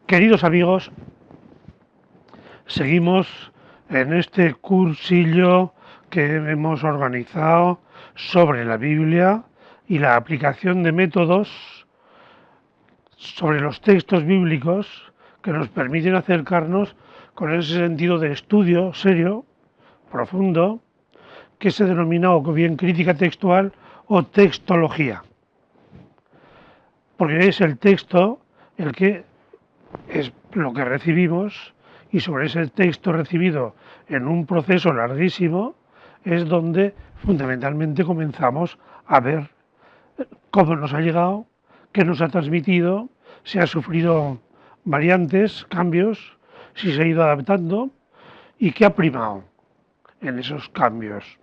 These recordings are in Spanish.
Queridos amigos, seguimos en este cursillo que hemos organizado sobre la Biblia y la aplicación de métodos sobre los textos bíblicos que nos permiten acercarnos con ese sentido de estudio serio, profundo, que se denomina o bien crítica textual o textología. Porque es el texto el que es lo que recibimos, y sobre ese texto recibido en un proceso larguísimo es donde fundamentalmente comenzamos a ver cómo nos ha llegado, qué nos ha transmitido, si ha sufrido variantes, cambios, si se ha ido adaptando y qué ha primado en esos cambios.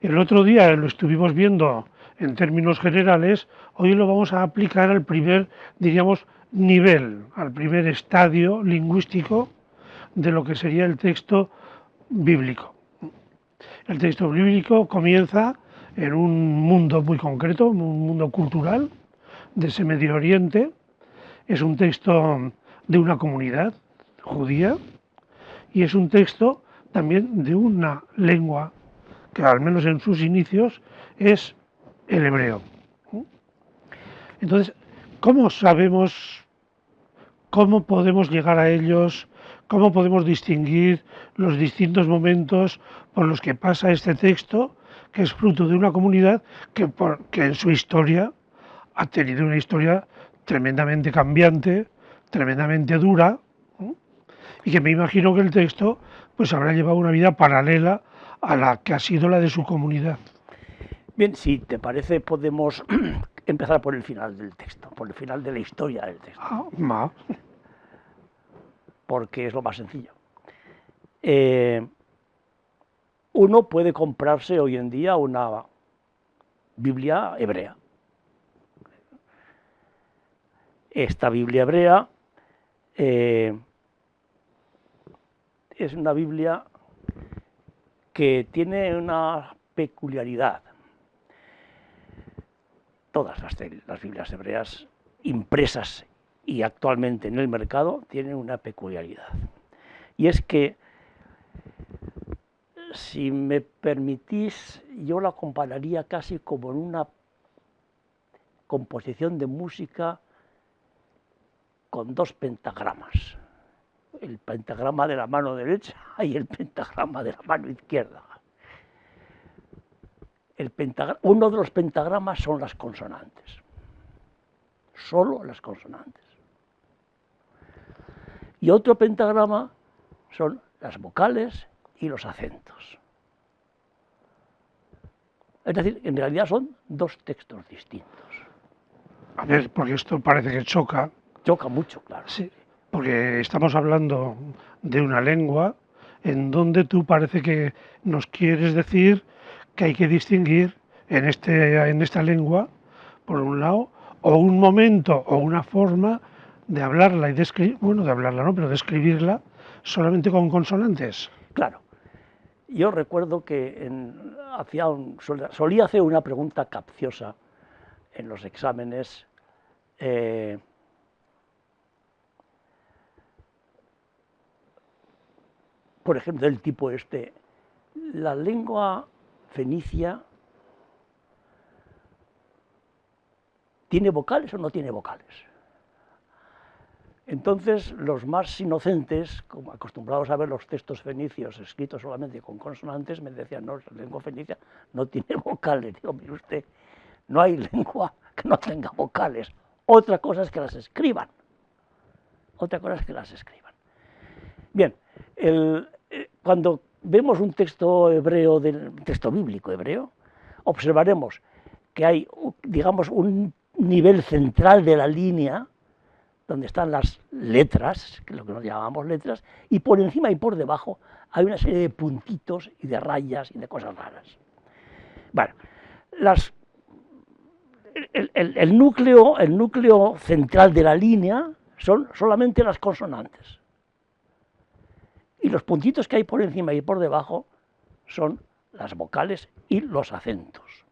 El otro día lo estuvimos viendo en términos generales, hoy lo vamos a aplicar al primer, diríamos, nivel, al primer estadio lingüístico de lo que sería el texto bíblico. El texto bíblico comienza en un mundo muy concreto, un mundo cultural de ese Medio Oriente. Es un texto de una comunidad judía y es un texto también de una lengua que al menos en sus inicios es el hebreo. Entonces, ¿cómo sabemos, cómo podemos llegar a ellos, cómo podemos distinguir los distintos momentos por los que pasa este texto, que es fruto de una comunidad que en su historia ha tenido una historia tremendamente cambiante, tremendamente dura, y que me imagino que el texto pues habrá llevado una vida paralela a la que ha sido la de su comunidad? Bien, si te parece, podemos empezar por el final del texto, por el final de la historia del texto, porque es lo más sencillo. Uno puede comprarse hoy en día una Biblia hebrea. Esta Biblia hebrea es una Biblia que tiene una peculiaridad. Todas las Biblias hebreas impresas y actualmente en el mercado tienen una peculiaridad. Y es que, si me permitís, yo la compararía casi como en una composición de música con dos pentagramas. El pentagrama de la mano derecha y el pentagrama de la mano izquierda. Uno de los pentagramas son las consonantes, solo las consonantes. Y otro pentagrama son las vocales y los acentos. Es decir, en realidad son dos textos distintos. A ver, porque esto parece que choca. Choca mucho, claro. Sí, porque estamos hablando de una lengua en donde tú parece que nos quieres decir que hay que distinguir en esta lengua, por un lado, o un momento o una forma de hablarla y de escribir, bueno, de hablarla no, pero de escribirla solamente con consonantes. Claro. Yo recuerdo que solía hacer una pregunta capciosa en los exámenes. Por ejemplo, del tipo este: ¿la lengua fenicia tiene vocales o no tiene vocales? Entonces, los más inocentes, como acostumbrados a ver los textos fenicios escritos solamente con consonantes, me decían: no, la lengua fenicia no tiene vocales. Digo: mire usted, no hay lengua que no tenga vocales. Otra cosa es que las escriban. Otra cosa es que las escriban. Bien, cuando vemos un texto hebreo, texto bíblico hebreo, observaremos que hay, digamos, un nivel central de la línea donde están las letras, que es lo que nos llamamos letras, y por encima y por debajo hay una serie de puntitos y de rayas y de cosas raras. Bueno, el núcleo central de la línea son solamente las consonantes. Y los puntitos que hay por encima y por debajo son las vocales y los acentos.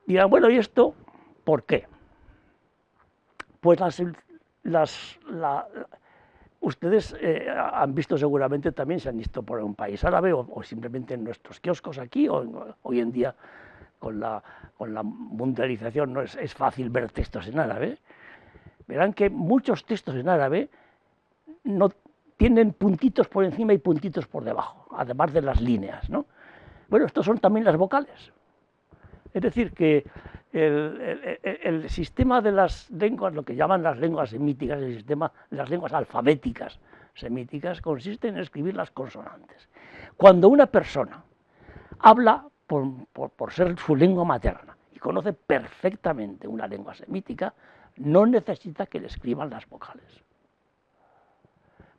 Dirán: bueno, ¿y esto por qué? Pues ustedes han visto seguramente también, se han visto por un país árabe o simplemente en nuestros kioscos aquí, hoy en día con la mundialización no es fácil ver textos en árabe. Verán que muchos textos en árabe no tienen puntitos por encima y puntitos por debajo, además de las líneas, ¿no? Bueno, estos son también las vocales. Es decir, que el sistema de las lenguas, lo que llaman las lenguas semíticas, el sistema de las lenguas alfabéticas semíticas, consiste en escribir las consonantes. Cuando una persona habla por ser su lengua materna y conoce perfectamente una lengua semítica, no necesita que le escriban las vocales.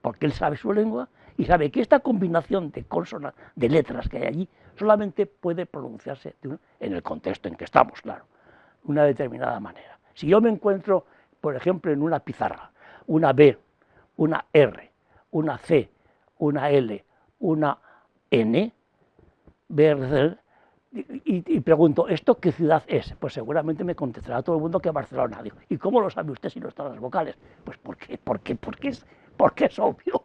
Porque él sabe su lengua y sabe que esta combinación de letras que hay allí solamente puede pronunciarse en el contexto en que estamos, claro, de una determinada manera. Si yo me encuentro, por ejemplo, en una pizarra, una B, una R, una C, una L, una N, y pregunto, ¿esto qué ciudad es? Pues seguramente me contestará todo el mundo que Barcelona. Digo, ¿y cómo lo sabe usted si no están las vocales? Pues porque es obvio.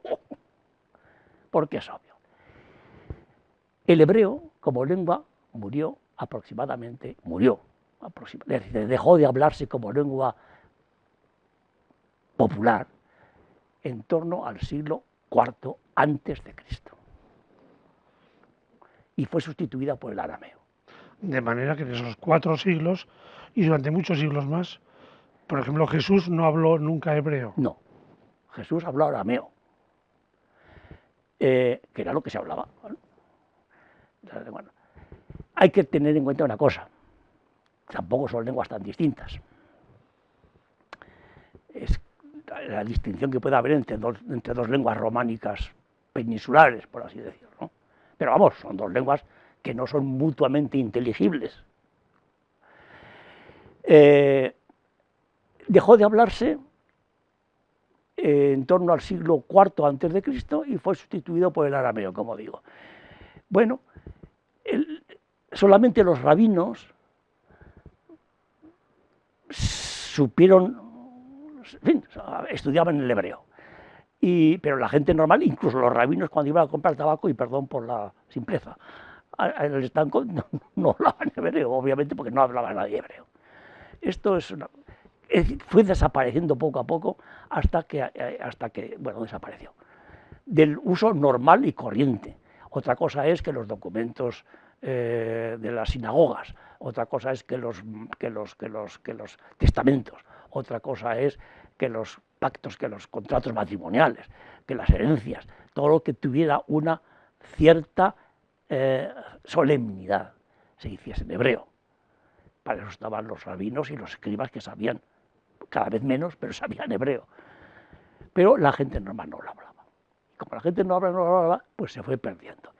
Porque es obvio. El hebreo, como lengua, dejó de hablarse como lengua popular en torno al siglo IV antes de Cristo. Y fue sustituida por el arameo. De manera que en esos 4 siglos y durante muchos siglos más, por ejemplo, Jesús no habló nunca hebreo. No, Jesús habló arameo, que era lo que se hablaba. Bueno, hay que tener en cuenta una cosa, tampoco son lenguas tan distintas. Es la distinción que puede haber entre dos lenguas románicas peninsulares, por así decirlo, ¿no? Pero vamos, son 2 lenguas que no son mutuamente inteligibles. Dejó de hablarse en torno al siglo IV antes de Cristo y fue sustituido por el arameo, como digo. Bueno, solamente los rabinos supieron, en fin, estudiaban el hebreo. Pero la gente normal, incluso los rabinos, cuando iban a comprar tabaco, y perdón por la simpleza, en el estanco no hablaban hebreo, obviamente, porque no hablaba nadie hebreo. Esto fue desapareciendo poco a poco hasta que bueno, desapareció. Del uso normal y corriente. Otra cosa es que los documentos de las sinagogas, otra cosa es que los testamentos, otra cosa es que los pactos, que los contratos matrimoniales, que las herencias, todo lo que tuviera una cierta solemnidad se hiciese en hebreo. Para eso estaban los rabinos y los escribas que sabían, cada vez menos, pero sabían hebreo. Pero la gente normal no lo hablaba. Y como la gente no lo hablaba, pues se fue perdiendo.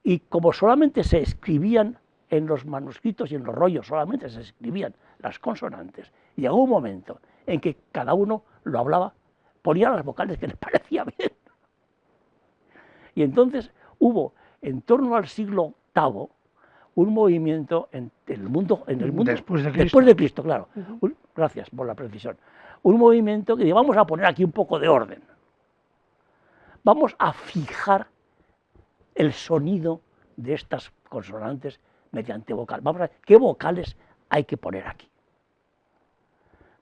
Y como solamente se escribían en los manuscritos y en los rollos, solamente se escribían las consonantes, llegó un momento en que cada uno lo hablaba, ponía las vocales que les parecía bien. Y entonces hubo, en torno al siglo VIII, un movimiento en el mundo después de Cristo, claro. Gracias por la precisión. Un movimiento que dice, vamos a poner aquí un poco de orden. Vamos a fijar el sonido de estas consonantes mediante vocal. Vamos a ver qué vocales hay que poner aquí.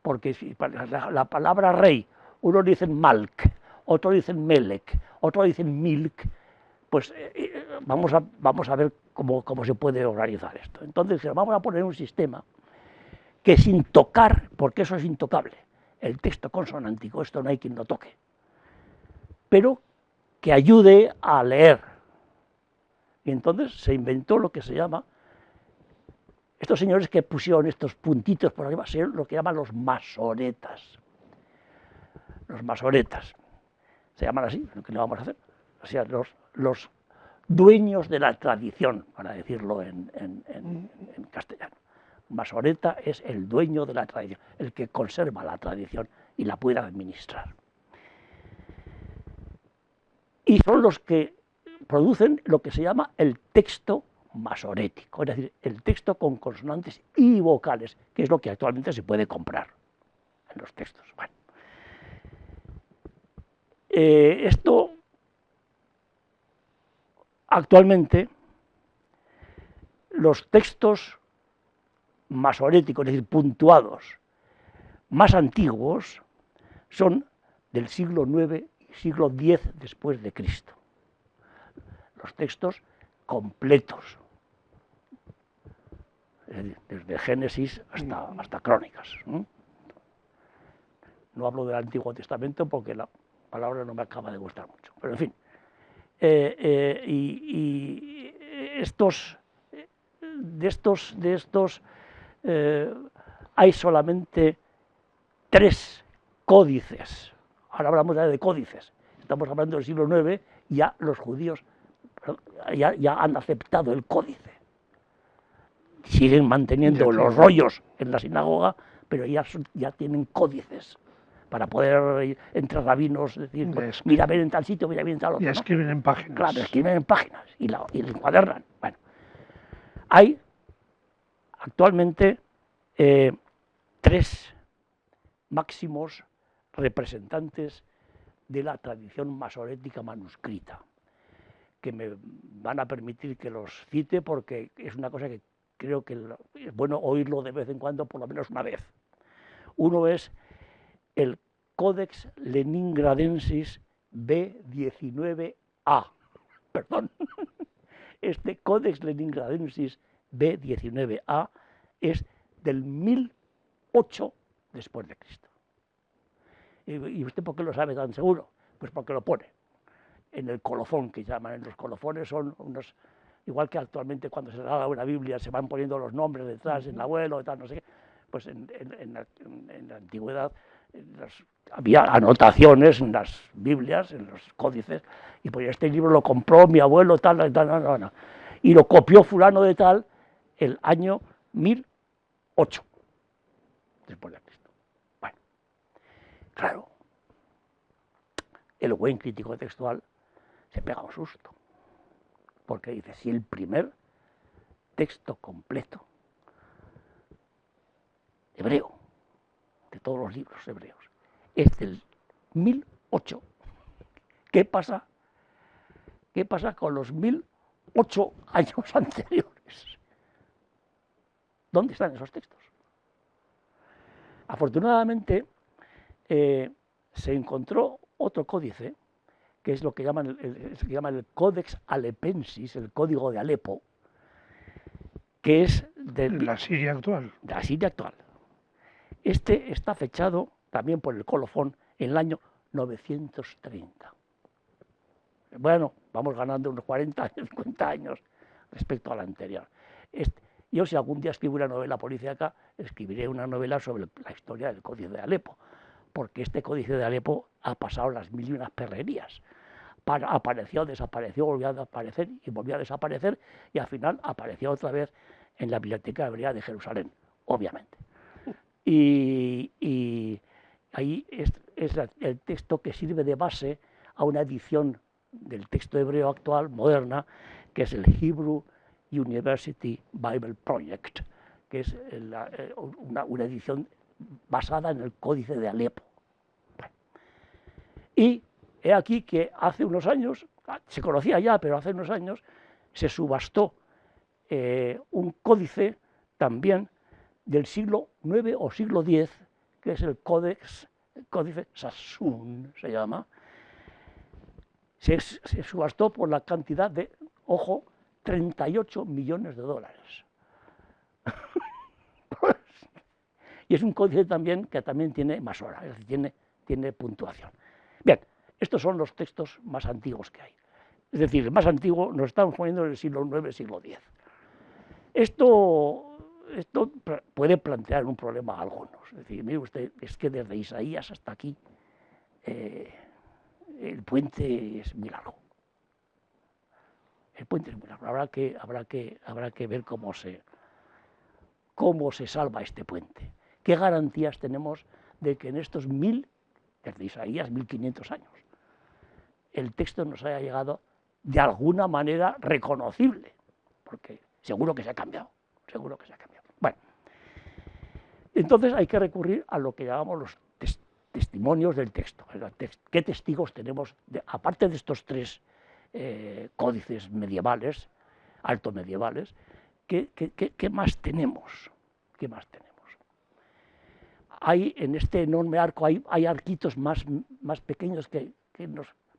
Porque si la palabra rey, uno dice Malk, otro dice Melek, otro dice Milk, pues vamos a ver cómo se puede organizar esto. Entonces vamos a poner un sistema que sin tocar, porque eso es intocable, el texto consonántico, esto no hay quien lo toque, pero que ayude a leer. Y entonces se inventó lo que se llama, estos señores que pusieron estos puntitos por arriba, son lo que llaman los masoretas. Los masoretas, se llaman así, lo que le vamos a hacer. O sea, los dueños de la tradición, para decirlo en castellano. Masoreta es el dueño de la tradición, el que conserva la tradición y la puede administrar. Y son los que producen lo que se llama el texto masorético, es decir, el texto con consonantes y vocales, que es lo que actualmente se puede comprar. en los textos. Bueno. Esto actualmente, los textos masoréticos, es decir, puntuados, más antiguos, son del siglo IX y siglo X después de Cristo. Los textos completos, desde Génesis hasta Crónicas. No hablo del Antiguo Testamento porque la palabra no me acaba de gustar mucho, pero en fin. De estos hay solamente 3 códices. Ahora hablamos ya de códices. Estamos hablando del siglo IX, ya los judíos ya han aceptado el códice. Siguen manteniendo los rollos en la sinagoga, pero ya tienen códices para poder, entre rabinos, decir, pues, mira, ven en tal sitio, mira, ven en tal otro. Y escriben en páginas. Claro, escriben en páginas y lo encuadernan. Bueno, hay actualmente 3 máximos representantes de la tradición masorética manuscrita, que me van a permitir que los cite porque es una cosa que creo que es bueno oírlo de vez en cuando, por lo menos una vez. Uno es el Codex Leningradensis B19A. Perdón. Este Codex Leningradensis B19A es del 1008 después de Cristo. ¿Y usted por qué lo sabe tan seguro? Pues porque lo pone en el colofón, que llaman. Los colofones son unos, igual que actualmente cuando se da una Biblia se van poniendo los nombres detrás, el abuelo y tal, no sé qué. Pues en la antigüedad había anotaciones en las Biblias, en los códices, y pues este libro lo compró mi abuelo, tal, no. Y lo copió fulano de tal el año 1008 después de Cristo. Bueno, claro, el buen crítico textual se pega un susto, porque dice, si el primer texto completo hebreo, de todos los libros hebreos, es del 1008, ¿qué pasa? ¿Qué pasa con los 1008 años anteriores? ¿Dónde están esos textos? Afortunadamente, se encontró otro códice, que es lo que llaman el Codex Alepensis, el Código de Alepo, que es de la Siria actual. De la Siria actual. Este está fechado también por el colofón en el año 930. Bueno, vamos ganando unos 40, 50 años respecto al anterior. Yo, si algún día escribo una novela policíaca, escribiré una novela sobre la historia del Códice de Alepo, porque este Códice de Alepo ha pasado las mil y unas perrerías. Apareció, desapareció, volvió a aparecer y volvió a desaparecer, y al final apareció otra vez en la Biblioteca Hebrea de Jerusalén, obviamente. Y ahí es el texto que sirve de base a una edición del texto hebreo actual, moderna, que es el Hebrew University Bible Project, que es una edición basada en el Códice de Alepo. Y he aquí que hace unos años, se conocía ya, pero hace unos años, se subastó un códice también del siglo IX o siglo X, que es el Códice Sassoon, se llama. Se subastó por la cantidad de, ojo, 38 millones de dólares. Y es un códice también que también tiene masora, es decir, tiene puntuación. Bien, estos son los textos más antiguos que hay. Es decir, el más antiguo nos estamos poniendo en el siglo IX, siglo X. Esto puede plantear un problema a algunos. Es decir, mire usted, es que desde Isaías hasta aquí el puente es muy largo. El puente es muy largo. Habrá que ver cómo se salva este puente. ¿Qué garantías tenemos de que en estos desde Isaías, 1500 años, el texto nos haya llegado de alguna manera reconocible? Porque seguro que se ha cambiado, seguro que se ha cambiado. Bueno, Entonces hay que recurrir a lo que llamamos los testimonios del texto. ¿Qué testigos tenemos, aparte de estos tres códices medievales, alto medievales, qué más tenemos? ¿Qué más tenemos? Hay en este enorme arco, hay arquitos más pequeños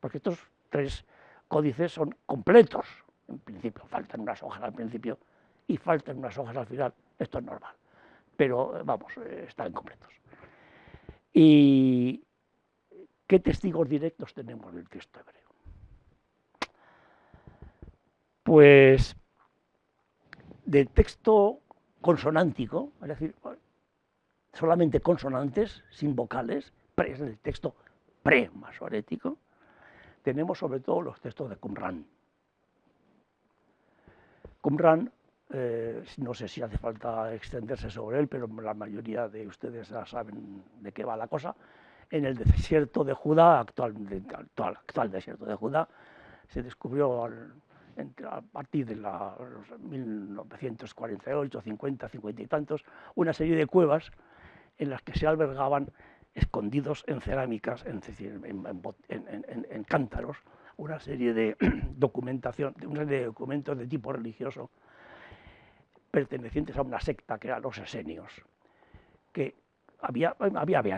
porque estos tres códices son completos, en principio, faltan unas hojas al principio y faltan unas hojas al final, esto es normal, pero vamos, están completos. ¿Y qué testigos directos tenemos del texto hebreo? Pues del texto consonántico, es decir, solamente consonantes, sin vocales, es el texto pre-masorético, tenemos sobre todo los textos de Qumran. Qumran, no sé si hace falta extenderse sobre él, pero la mayoría de ustedes ya saben de qué va la cosa. En el desierto de Judá, actual desierto de Judá, se descubrió a partir de los 1948, 50, 50 y tantos, una serie de cuevas en las que se albergaban escondidos en cerámicas, en cántaros, una serie de documentación, una serie de documentos de tipo religioso pertenecientes a una secta que eran los esenios, que había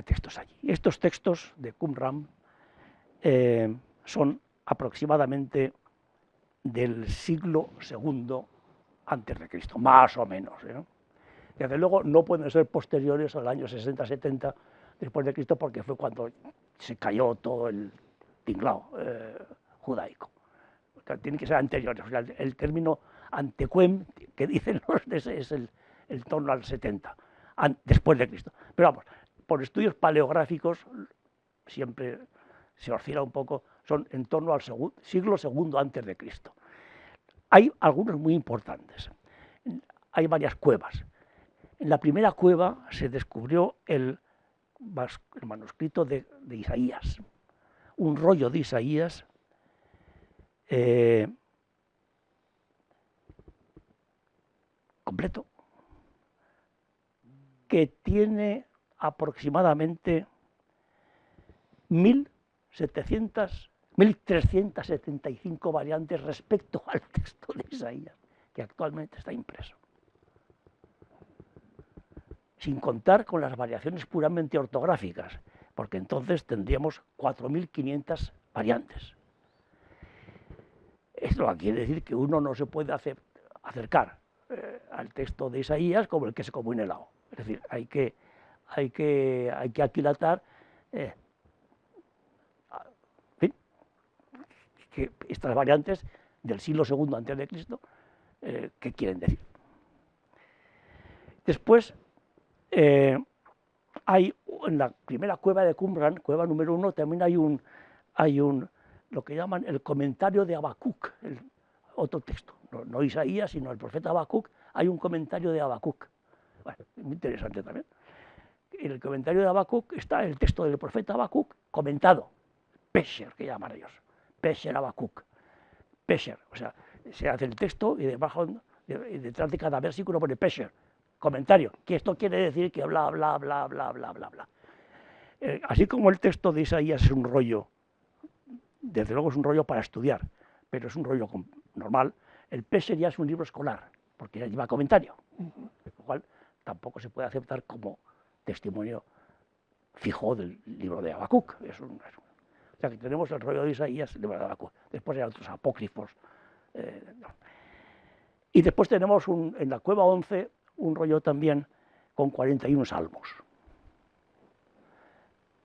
textos allí. Estos textos de Qumran son aproximadamente del siglo II antes de Cristo, más o menos. Desde luego no pueden ser posteriores al año 60-70 después de Cristo, porque fue cuando se cayó todo el tinglao judaico. O sea, tienen que ser anteriores. O sea, el término antequem que dicen los es el torno al 70, después de Cristo. Pero vamos, por estudios paleográficos siempre se oscila un poco, son en torno al siglo II antes de Cristo. Hay algunos muy importantes. Hay varias cuevas. En la primera cueva se descubrió el manuscrito de Isaías, un rollo de Isaías completo, que tiene aproximadamente 1.375 variantes respecto al texto de Isaías, que actualmente está impreso. Sin contar con las variaciones puramente ortográficas, porque entonces tendríamos 4.500 variantes. Esto quiere decir que uno no se puede acercar al texto de Isaías como el que se come un helado. Es decir, hay que aquilatar que estas variantes del siglo II antes de Cristo, ¿qué quieren decir? Después, hay en la primera cueva de Qumran, cueva número 1, también hay lo que llaman el comentario de Habacuc, otro texto, no Isaías, sino el profeta Habacuc, hay un comentario de Habacuc. Bueno, muy interesante también. En el comentario de Habacuc está el texto del profeta Habacuc comentado, Pesher, que llaman ellos, Pesher Habacuc, Pesher, o sea, se hace el texto y detrás de cada versículo pone Pesher, comentario, que esto quiere decir que bla, bla, bla, bla, bla, bla, bla. Así como el texto de Isaías es un rollo, desde luego es un rollo para estudiar, pero es un rollo normal, el Pesher ya es un libro escolar, porque ya lleva comentario, lo cual tampoco se puede aceptar como testimonio fijo del libro de Habacuc. O sea que tenemos el rollo de Isaías, el libro de Habacuc. Después hay otros apócrifos. Y después tenemos en la cueva 11 un rollo también con 41 salmos.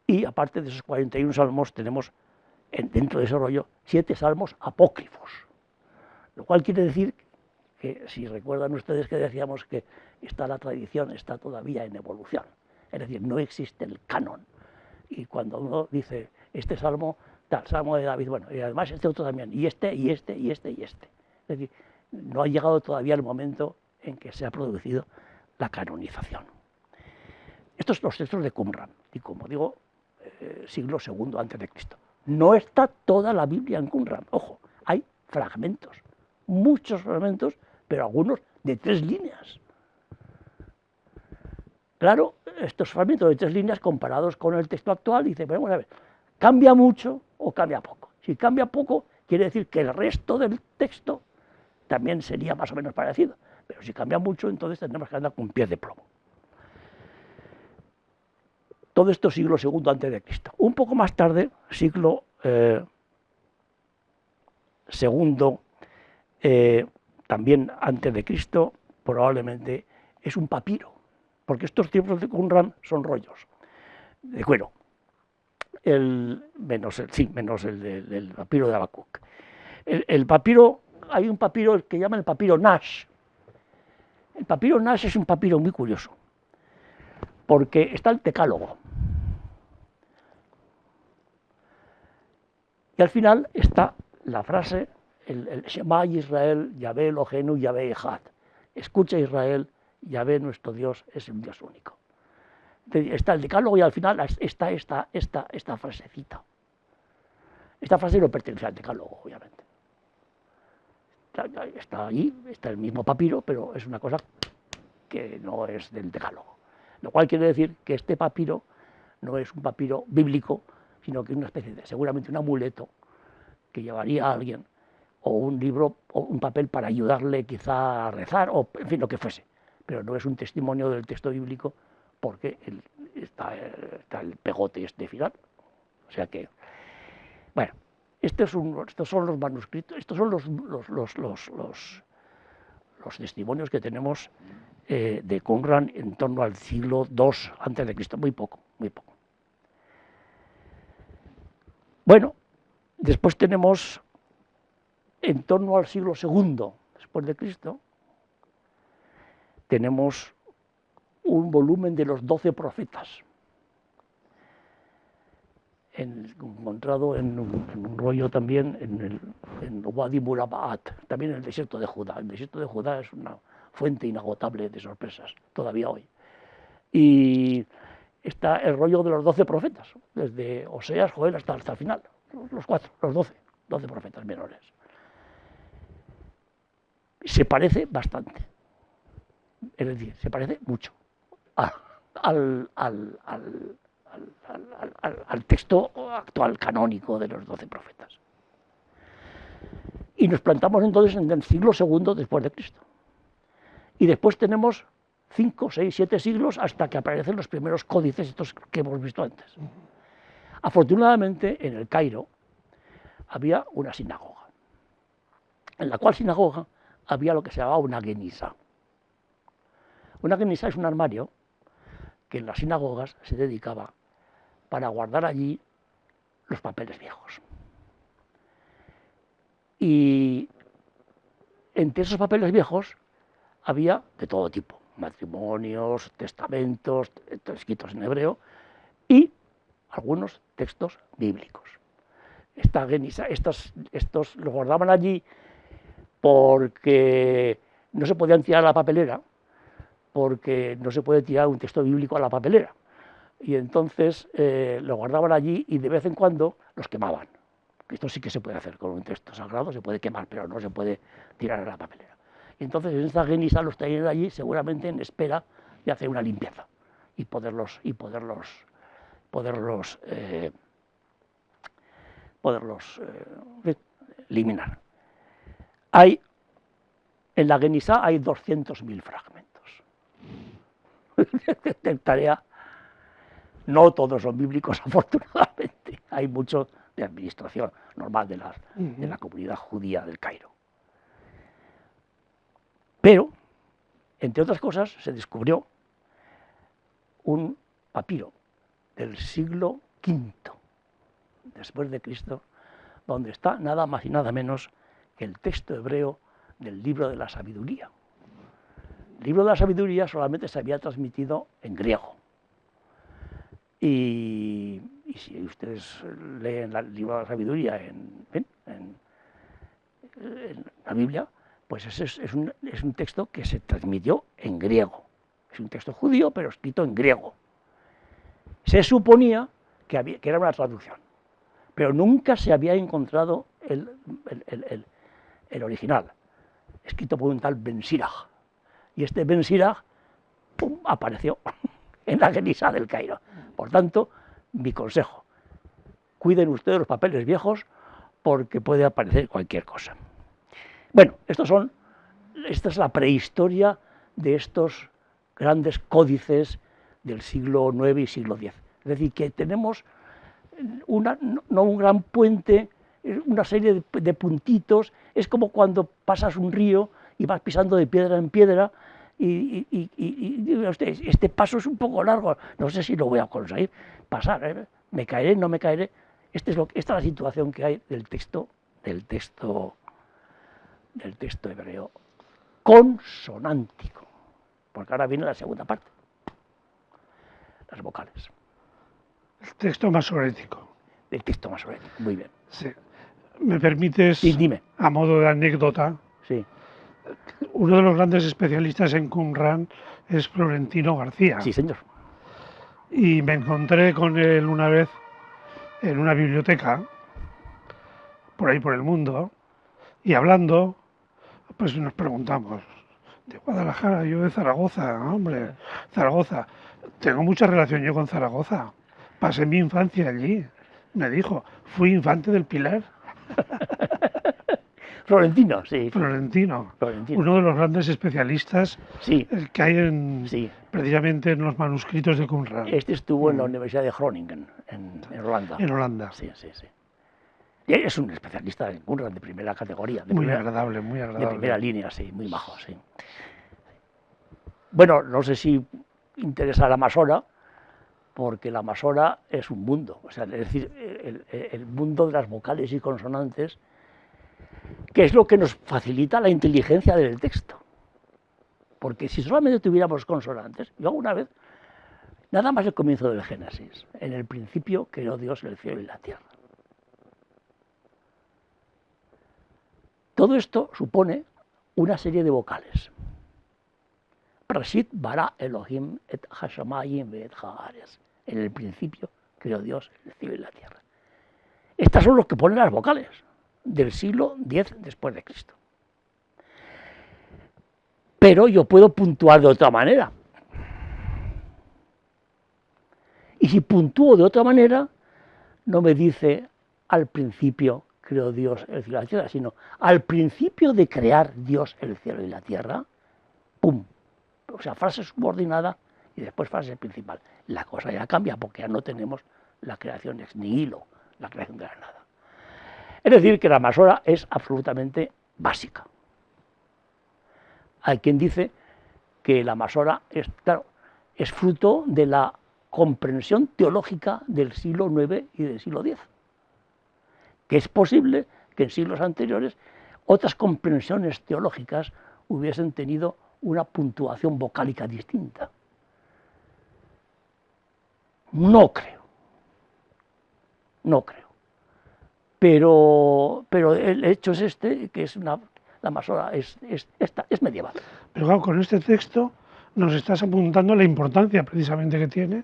Y aparte de esos 41 salmos tenemos dentro de ese rollo 7 salmos apócrifos. Lo cual quiere decir que, si recuerdan ustedes que decíamos que la tradición está todavía en evolución. Es decir, no existe el canon. Y cuando uno dice, este salmo, tal, salmo de David, bueno, y además este otro también, y este, y este, y este, y este. Es decir, no ha llegado todavía el momento en que se ha producido la canonización. Estos son los textos de Qumran, y como digo, siglo II antes de Cristo. No está toda la Biblia en Qumran, ojo, hay fragmentos, muchos fragmentos, pero algunos de 3 líneas. Claro, estos fragmentos de 3 líneas comparados con el texto actual, dice, bueno, vamos a ver, ¿cambia mucho o cambia poco? Si cambia poco, quiere decir que el resto del texto también sería más o menos parecido, pero si cambia mucho, entonces tendremos que andar con pies de plomo. Todo esto siglo II antes de Cristo. Un poco más tarde, siglo II, también antes de Cristo, probablemente es un papiro, porque estos libros de Qumran son rollos de cuero, menos el del papiro de Habacuc. El papiro, hay un papiro que llaman el papiro Nash. El papiro Nash es un papiro muy curioso, porque está el decálogo. Y al final está la frase, el Shema Israel, Yahvé Eloheinu, Yahvé Echad. Escucha Israel, Yahvé nuestro Dios es un Dios único. Está el decálogo y al final está esta frasecita. Esta frase no pertenece al decálogo, obviamente. Está ahí, está el mismo papiro, pero es una cosa que no es del decálogo. Lo cual quiere decir que este papiro no es un papiro bíblico, sino que es una especie de, seguramente un amuleto que llevaría a alguien, o un libro, o un papel para ayudarle quizá a rezar, o en fin, lo que fuese. Pero no es un testimonio del texto bíblico, porque está el pegote este final. O sea que, bueno, estos son los manuscritos, estos son los testimonios que tenemos de Qumran en torno al siglo II antes de Cristo, muy poco, muy poco. Bueno, después tenemos en torno al siglo II después de Cristo, tenemos un volumen de los 12 profetas, encontrado en un rollo también en Wadi Murabaat, también en el desierto de Judá. El desierto de Judá es una fuente inagotable de sorpresas, todavía hoy. Y está el rollo de los 12 profetas, desde Oseas, Joel hasta el final, los 12 profetas menores. Se parece bastante, es decir, se parece mucho al texto actual canónico de los 12 profetas. Y nos plantamos entonces en el siglo II después de Cristo. Y después tenemos 5, 6, 7 siglos hasta que aparecen los primeros códices, estos que hemos visto antes. Afortunadamente, en el Cairo había una sinagoga, en la cual sinagoga había lo que se llamaba una genisa. Una genisa es un armario que en las sinagogas se dedicaba para guardar allí los papeles viejos. Y entre esos papeles viejos había de todo tipo, matrimonios, testamentos, escritos en hebreo y algunos textos bíblicos. Esta genisa, estos los guardaban allí porque no se podían tirar a la papelera, porque no se puede tirar un texto bíblico a la papelera. Y entonces lo guardaban allí y de vez en cuando los quemaban. Esto sí que se puede hacer con un texto sagrado, se puede quemar, pero no se puede tirar a la papelera. Y entonces en esta genisa los tenían allí seguramente en espera de hacer una limpieza y poderlos eliminar. En la genisa hay 200.000 fragmentos. Tarea. No todos son bíblicos, afortunadamente. Hay mucho de administración normal de la comunidad judía del Cairo. Pero, entre otras cosas, se descubrió un papiro del siglo V después de Cristo, donde está nada más y nada menos que el texto hebreo del libro de la sabiduría. El libro de la sabiduría solamente se había transmitido en griego. Y si ustedes leen el libro de la sabiduría en la Biblia, pues es un texto que se transmitió en griego. Es un texto judío, pero escrito en griego. Se suponía que era una traducción, pero nunca se había encontrado el original, escrito por un tal Ben Sirach. Y este Ben Sirach apareció en la Genisá del Cairo. Por tanto, mi consejo, cuiden ustedes los papeles viejos porque puede aparecer cualquier cosa. Bueno, esta es la prehistoria de estos grandes códices del siglo IX y siglo X. Es decir, que tenemos no un gran puente, una serie de puntitos, es como cuando pasas un río y vas pisando de piedra en piedra y usted, este paso es un poco largo, no sé si lo voy a conseguir pasar, ¿eh? Me caeré, no me caeré. Esta es la situación que hay del texto hebreo consonántico, porque ahora viene la segunda parte, las vocales. El texto masorético. El texto masorético, muy bien. Sí. ¿Me permites, sí, dime. A modo de anécdota? Sí. Uno de los grandes especialistas en Qumran es Florentino García. Sí, señor. Y me encontré con él una vez en una biblioteca, por ahí por el mundo, y hablando, pues nos preguntamos, de Guadalajara, yo de Zaragoza, hombre, Zaragoza. Tengo mucha relación yo con Zaragoza. Pasé mi infancia allí, me dijo, fui infante del Pilar. Florentino, sí. Florentino, uno de los grandes especialistas sí. Que hay precisamente en los manuscritos de Qumran. Este estuvo en la Universidad de Groningen, en Holanda. En Holanda. Sí, sí, sí. Y es un especialista en Qumran de primera categoría. Muy agradable, muy agradable. De primera línea, sí, muy majo, sí. Bueno, no sé si interesa la masora, porque la masora es un mundo, o sea, es decir, el mundo de las vocales y consonantes, que es lo que nos facilita la inteligencia del texto. Porque si solamente tuviéramos consonantes, yo alguna vez, nada más el comienzo del Génesis, en el principio creó Dios el cielo y la tierra. Todo esto supone una serie de vocales. Rashid bara Elohim et hashamayim ve'et haaretz. En el principio creó Dios el cielo y la tierra. Estas son los que ponen las vocales del siglo X después de Cristo. Pero yo puedo puntuar de otra manera. Y si puntúo de otra manera, no me dice al principio creó Dios el cielo y la tierra, sino al principio de crear Dios el cielo y la tierra, ¡pum! O sea, frase subordinada y después frase principal. La cosa ya cambia porque ya no tenemos la creación ex nihilo, la creación de la nada. Es decir, que la masora es absolutamente básica. Hay quien dice que la masora es fruto de la comprensión teológica del siglo IX y del siglo X. Que es posible que en siglos anteriores otras comprensiones teológicas hubiesen tenido una puntuación vocálica distinta. No creo. Pero el hecho es que es la masora es medieval. Pero claro, con este texto nos estás apuntando la importancia precisamente que tiene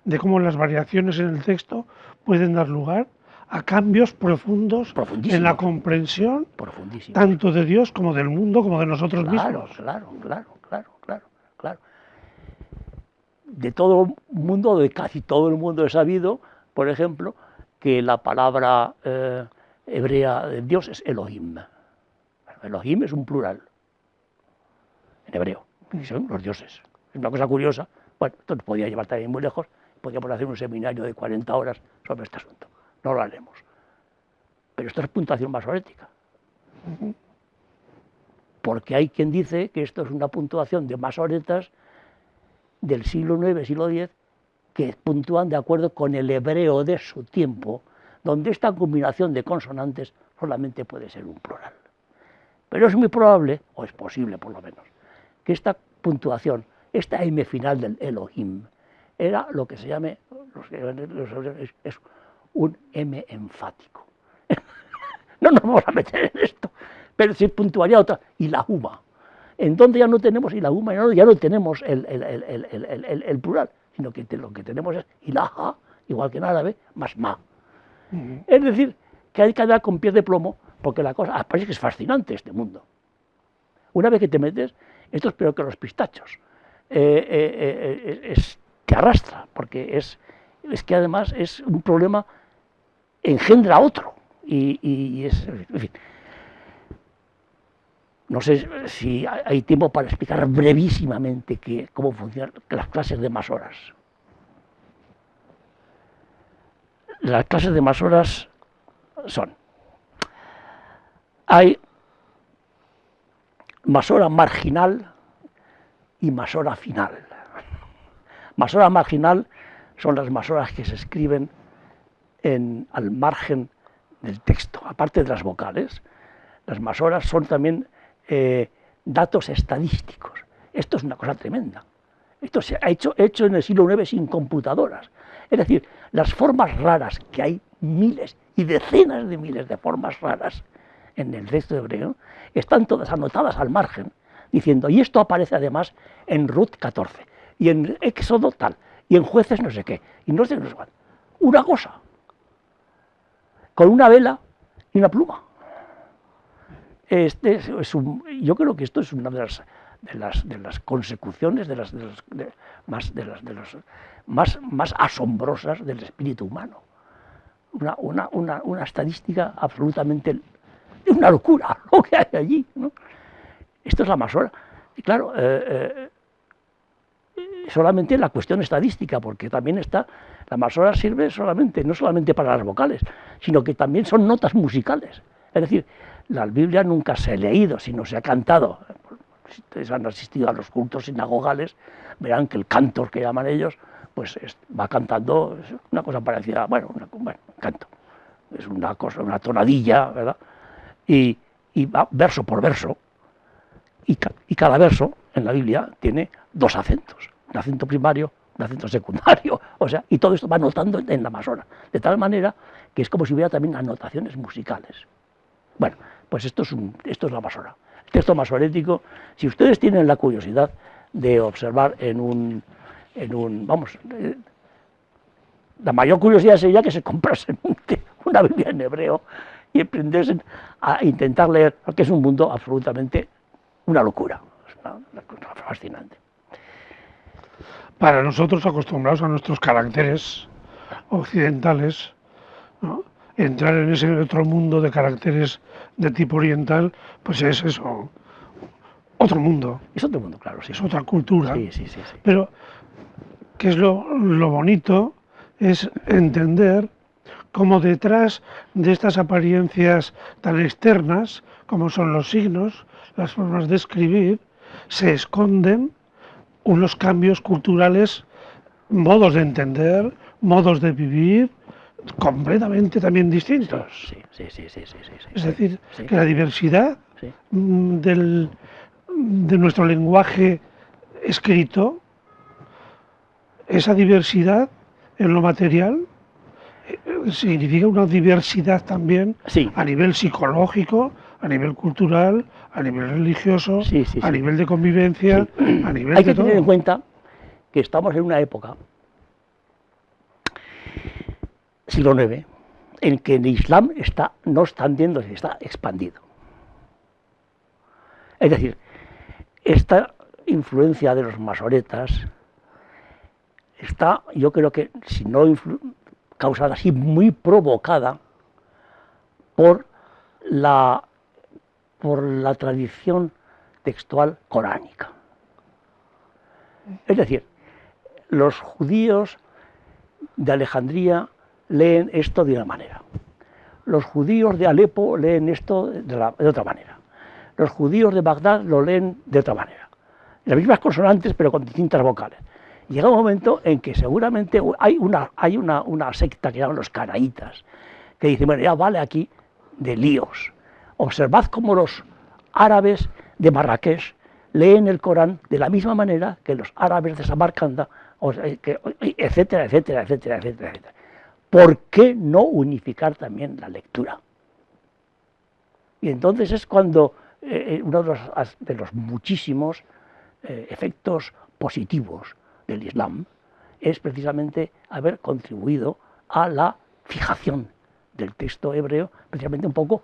de cómo las variaciones en el texto pueden dar lugar a cambios profundos en la comprensión tanto de Dios como del mundo como de nosotros mismos. Claro. De todo el mundo, de casi todo el mundo he sabido, por ejemplo, que la palabra hebrea de Dios es Elohim. Elohim es un plural en hebreo, son los dioses. Es una cosa curiosa. Bueno, esto nos podía llevar también muy lejos, podríamos hacer un seminario de 40 horas sobre este asunto. No lo haremos. Pero esto es puntuación masorética. Porque hay quien dice que esto es una puntuación de masoretas del siglo IX, siglo X, que puntúan de acuerdo con el hebreo de su tiempo, donde esta combinación de consonantes solamente puede ser un plural. Pero es muy probable, o es posible por lo menos, que esta puntuación, esta M final del Elohim, era lo que se llame, es un M enfático. No nos vamos a meter en esto, pero si puntuaría otra, y la huma. En donde ya no tenemos ilahuma, ya no tenemos el plural, sino que lo que tenemos es ilaha, igual que en árabe, más ma. Es decir, que hay que andar con pies de plomo, porque la cosa, parece que es fascinante este mundo. Una vez que te metes, esto es peor que los pistachos. Es te arrastra, porque es que además es un problema, engendra otro, y es, en fin. No sé si hay tiempo para explicar brevísimamente cómo funcionan las clases de más horas. Las clases de más horas son: hay masora marginal y masora final. Masora marginal son las masoras que se escriben al margen del texto, aparte de las vocales. Las masoras son también datos estadísticos. Esto es una cosa tremenda. Esto se ha hecho en el siglo IX sin computadoras. Es decir, las formas raras, que hay miles y decenas de miles de formas raras en el texto hebreo, están todas anotadas al margen, diciendo, y esto aparece además en Ruth 14, y en Éxodo tal, y en Jueces no sé qué, y no sé cuál. Una cosa, con una vela y una pluma. Yo creo que esto es una de las consecuciones más asombrosas del espíritu humano. Una estadística absolutamente, una locura lo que hay allí, ¿no? Esto es la masora. Y claro, solamente la cuestión estadística, porque también la masora sirve no solamente para las vocales, sino que también son notas musicales. Es decir, la Biblia nunca se ha leído, sino se ha cantado. Si ustedes han asistido a los cultos sinagogales, verán que el cantor que llaman ellos, pues va cantando, es una cosa parecida, un canto. Es una cosa, una tonadilla, ¿verdad? Y va verso por verso. Y cada verso en la Biblia tiene dos acentos, un acento primario, un acento secundario, o sea, y todo esto va anotando en la masora, de tal manera que es como si hubiera también anotaciones musicales. Bueno, pues esto es la masora. El texto masorético, si ustedes tienen la curiosidad de observar la mayor curiosidad sería que se comprasen una Biblia en hebreo y aprendiesen a intentar leer, porque es un mundo absolutamente una locura, es una cosa fascinante. Para nosotros, acostumbrados a nuestros caracteres occidentales, ¿no?, entrar en ese otro mundo de caracteres de tipo oriental, pues es eso, otro mundo. Es otro mundo, claro, sí. Es otra cultura. Sí. Pero, ¿qué es lo bonito? Es entender cómo detrás de estas apariencias tan externas, como son los signos, las formas de escribir, se esconden unos cambios culturales, modos de entender, modos de vivir, completamente también distintos. Sí. Es decir, que la diversidad de nuestro lenguaje escrito, esa diversidad en lo material, significa una diversidad también a nivel psicológico, a nivel cultural, a nivel religioso, a nivel de convivencia, a nivel Hay de que tener en cuenta que estamos en una época, siglo IX, en que el Islam no está expandiéndose, está expandido. Es decir, esta influencia de los masoretas está, yo creo que, si no causada así, muy provocada por la tradición textual coránica. Es decir, los judíos de Alejandría leen esto de una manera, los judíos de Alepo leen esto de otra manera, los judíos de Bagdad lo leen de otra manera, las mismas consonantes pero con distintas vocales. Llega un momento en que seguramente hay una secta que llaman los caraítas, que dice, bueno, ya vale aquí de líos. Observad cómo los árabes de Marrakech leen el Corán de la misma manera que los árabes de Samarcanda, etcétera. ¿Por qué no unificar también la lectura? Y entonces es cuando uno de los muchísimos efectos positivos del Islam es precisamente haber contribuido a la fijación del texto hebreo, precisamente un poco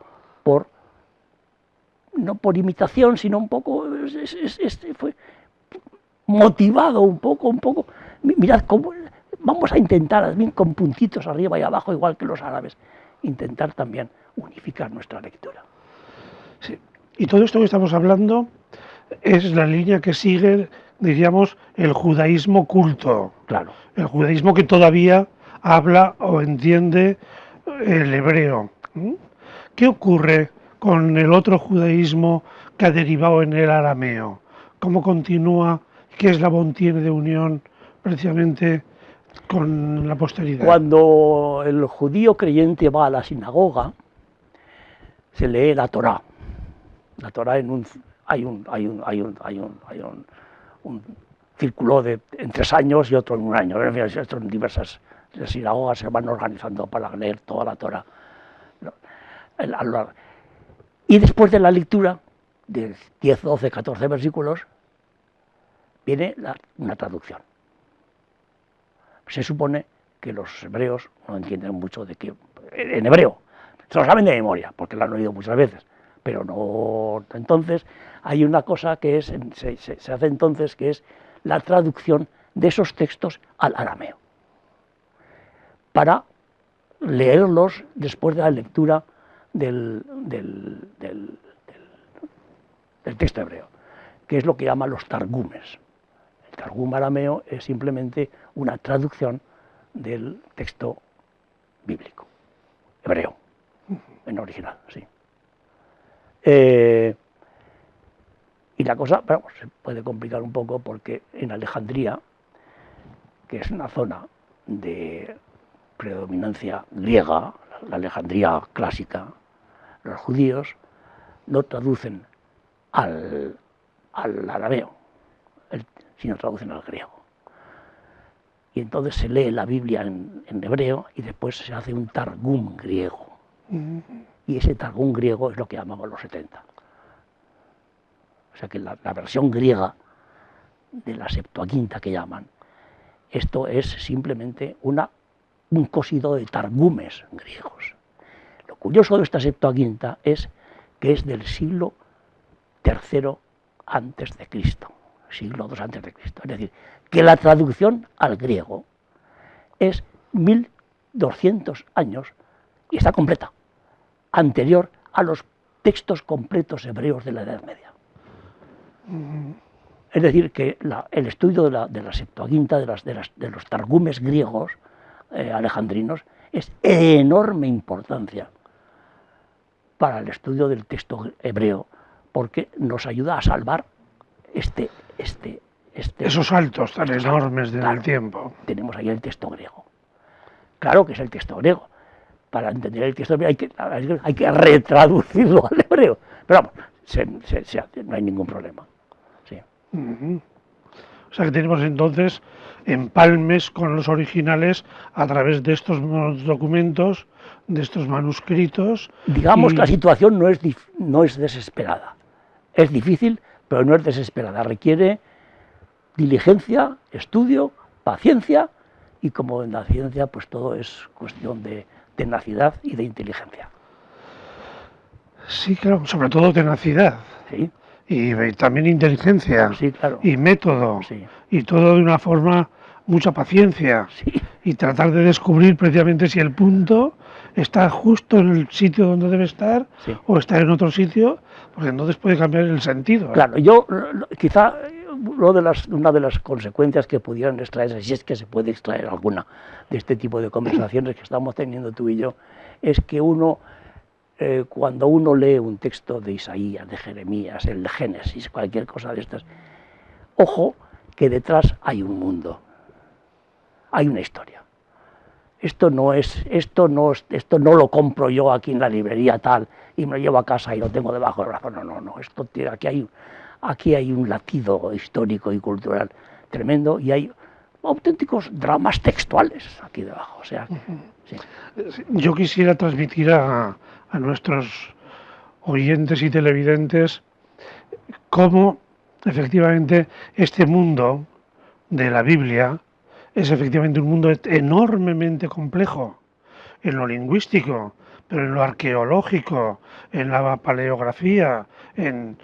no por imitación, sino un poco, fue motivado un poco Mirad cómo, vamos a intentar, también con puntitos arriba y abajo, igual que los árabes, intentar también unificar nuestra lectura. Sí. Y todo esto que estamos hablando es la línea que sigue, diríamos, el judaísmo culto. Claro. El judaísmo que todavía habla o entiende el hebreo. ¿Qué ocurre con el otro judaísmo que ha derivado en el arameo? ¿Cómo continúa? ¿Qué eslabón tiene de unión precisamente con la posteridad? Cuando el judío creyente va a la sinagoga, se lee la Torá. La Torá hay un círculo en 3 años y otro en 1 año. Esto en diversas sinagogas se van organizando para leer toda la Torá. Y después de la lectura de 10, 12, 14 versículos, viene una traducción. Se supone que los hebreos no entienden mucho de qué, en hebreo, se lo saben de memoria, porque lo han oído muchas veces, pero no. Entonces hay una cosa que se hace entonces, que es la traducción de esos textos al arameo, para leerlos después de la lectura del texto hebreo, que es lo que llaman los targumes. El targum arameo es simplemente una traducción del texto bíblico, hebreo, en original, sí. Y la cosa, bueno, se puede complicar un poco porque en Alejandría, que es una zona de predominancia griega, la Alejandría clásica, los judíos no traducen al arameo, sino traducen al griego. Y entonces se lee la Biblia en hebreo y después se hace un targum griego. Y ese targum griego es lo que llamamos los 70. O sea que la versión griega de la Septuaginta que llaman, esto es simplemente un cosido de targumes griegos. Lo curioso de esta Septuaginta es que es del siglo III antes de Cristo, siglo II antes de Cristo. Es decir, que la traducción al griego es 1200 años y está completa, anterior a los textos completos hebreos de la Edad Media. Es decir, que el estudio de la Septuaginta, de los targumes griegos alejandrinos, es de enorme importancia para el estudio del texto hebreo, porque nos ayuda a salvar esos saltos tan enormes del tiempo. Tenemos ahí el texto griego. Claro que es el texto griego. Para entender el texto hebreo hay que retraducirlo al hebreo. Pero vamos, se hace, no hay ningún problema. Sí. O sea que tenemos entonces empalmes con los originales a través de estos documentos, de estos manuscritos. Digamos que la situación no es desesperada. Es difícil, pero no es desesperada. Requiere diligencia, estudio, paciencia, y como en la ciencia, pues todo es cuestión de tenacidad y de inteligencia. Sí, claro, sobre todo tenacidad. Sí. Y también inteligencia. Sí, claro. Y método. Sí. Y todo de una forma, mucha paciencia. Sí. Y tratar de descubrir precisamente si el punto está justo en el sitio donde debe estar, sí, o está en otro sitio, porque entonces puede cambiar el sentido. Claro, quizá una de las consecuencias que pudieran extraerse, si es que se puede extraer alguna de este tipo de conversaciones que estamos teniendo tú y yo, es que cuando uno lee un texto de Isaías, de Jeremías, el de Génesis, cualquier cosa de estas, ojo que detrás hay un mundo, hay una historia. Esto no lo compro yo aquí en la librería tal y me lo llevo a casa y lo tengo debajo del brazo. No. Aquí hay un latido histórico y cultural tremendo y hay auténticos dramas textuales aquí debajo. O sea, sí. Yo quisiera transmitir a nuestros oyentes y televidentes cómo efectivamente este mundo de la Biblia es efectivamente un mundo enormemente complejo en lo lingüístico, pero en lo arqueológico, en la paleografía, en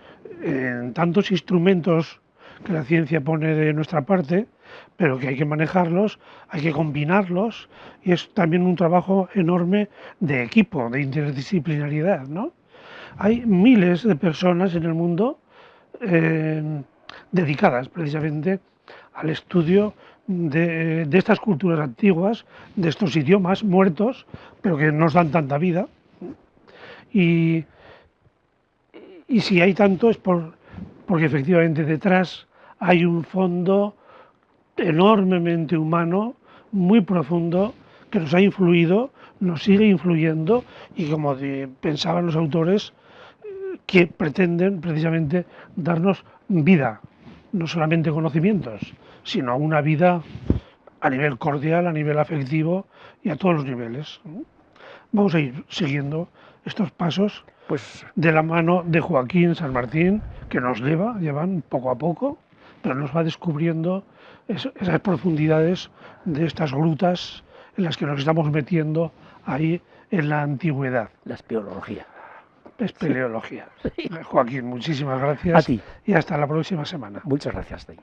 tantos instrumentos que la ciencia pone de nuestra parte, pero que hay que manejarlos, hay que combinarlos, y es también un trabajo enorme de equipo, de interdisciplinariedad, ¿no? Hay miles de personas en el mundo dedicadas precisamente al estudio de estas culturas antiguas, de estos idiomas muertos, pero que nos dan tanta vida. Y, y si hay tanto es porque efectivamente detrás hay un fondo enormemente humano, muy profundo, que nos ha influido, nos sigue influyendo y como pensaban los autores, que pretenden precisamente darnos vida, no solamente conocimientos, sino una vida a nivel cordial, a nivel afectivo y a todos los niveles. Vamos a ir siguiendo estos pasos Pues de la mano de Joaquín San Martín, que nos llevan poco a poco, pero nos va descubriendo esas profundidades de estas grutas en las que nos estamos metiendo ahí en la antigüedad. la espeleología. Espeleología. Sí. Joaquín, muchísimas A gracias ti. y hasta la próxima semana. Muchas gracias, Tei.